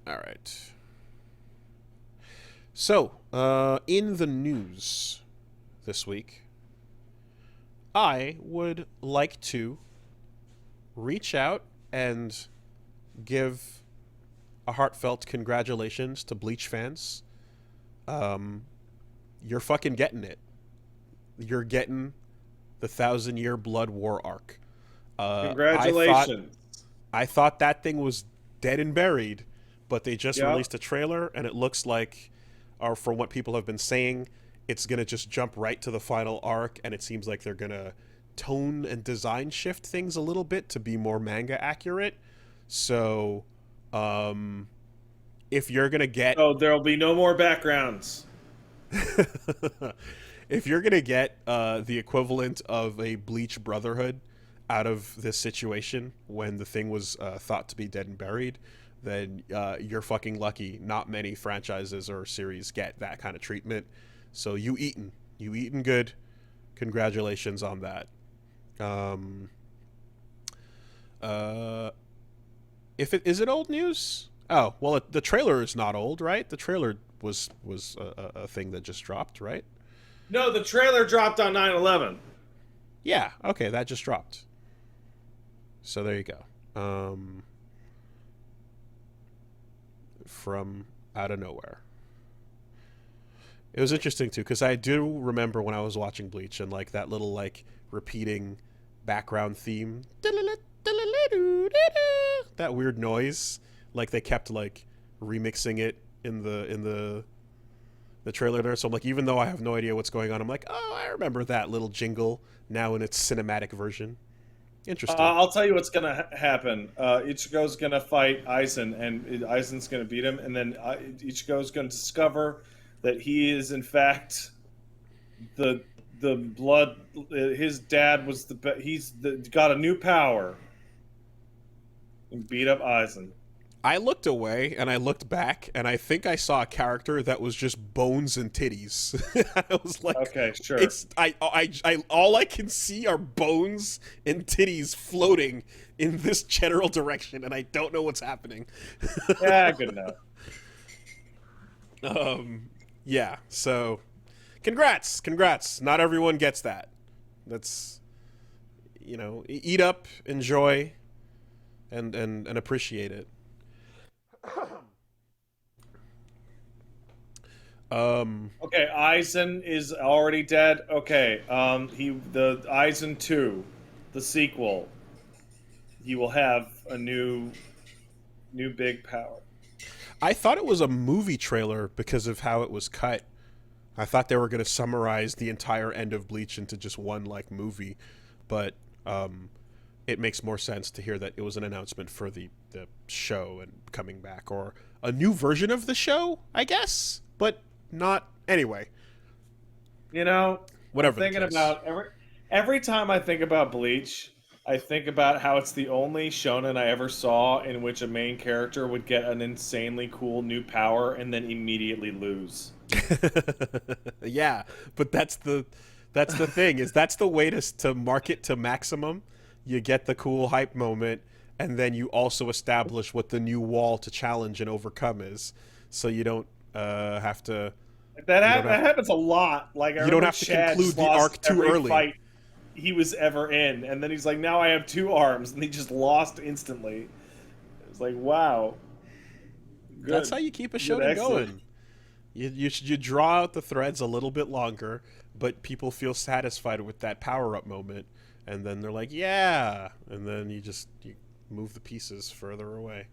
All right. So, in the news this week, I would like to reach out and give a heartfelt congratulations to Bleach fans. Um, you're fucking getting it. You're getting the Thousand Year Blood War arc. Uh, I thought Congratulations. I thought that thing was dead and buried, but they just Yeah. released a trailer, and it looks like, or from what people have been saying, it's gonna just jump right to the final arc, and it seems like they're gonna tone and design shift things a little bit to be more manga accurate. So, um, if you're gonna get Oh, there'll be no more backgrounds. if you're gonna get the equivalent of a Bleach Brotherhood out of this situation when the thing was thought to be dead and buried, then you're fucking lucky. Not many franchises or series get that kind of treatment. So you eaten good. Congratulations on that. Um, uh, if it is it old news? Oh well, the trailer is not old, right? The trailer was a thing that just dropped, right? No, the trailer dropped on 9/11. Yeah. Okay, that just dropped. So there you go. From out of nowhere. It was interesting too because I do remember when I was watching Bleach and like that little like repeating background theme, that weird noise. Like they kept like remixing it in the trailer there. So I'm like, even though I have no idea what's going on, I'm like, oh, I remember that little jingle now in its cinematic version. Interesting. I'll tell you what's gonna happen. Ichigo's gonna fight Aizen, and Aizen's gonna beat him, and then Ichigo's gonna discover that he is in fact the the blood. His dad was got a new power and beat up Aizen. I looked away and I looked back and I think I saw a character that was just bones and titties. I was like, Okay, sure. it's I all I can see are bones and titties floating in this general direction, and I don't know what's happening. Yeah, good enough. um, yeah. So, congrats. Not everyone gets that. That's eat up, enjoy, and appreciate it. Um, Okay, Aizen is already dead. Okay, the Aizen 2, the sequel. He will have a new big power. I thought it was a movie trailer because of how it was cut. I thought they were going to summarize the entire end of Bleach into just one like movie, but it makes more sense to hear that it was an announcement for the show and coming back, or a new version of the show, I guess, but not anyway. You know, I'm Whatever the thinking case. about every time I think about Bleach, I think about how it's the only shonen I ever saw in which a main character would get an insanely cool new power and then immediately lose. Yeah, but that's the thing, is that's the way to market to maximum. You get the cool hype moment, and then you also establish what the new wall to challenge and overcome is, so you don't have to you don't That have happens a lot. Like I you don't remember have to Chad conclude just the lost arc too every early. fight he was ever in, and then he's like, "Now I have two arms," and he just lost instantly. It's like, wow, That's how good, you keep a good, shonen excellent. going. You draw out the threads a little bit longer, but people feel satisfied with that power up moment, and then they're like, yeah, and then you move the pieces further away.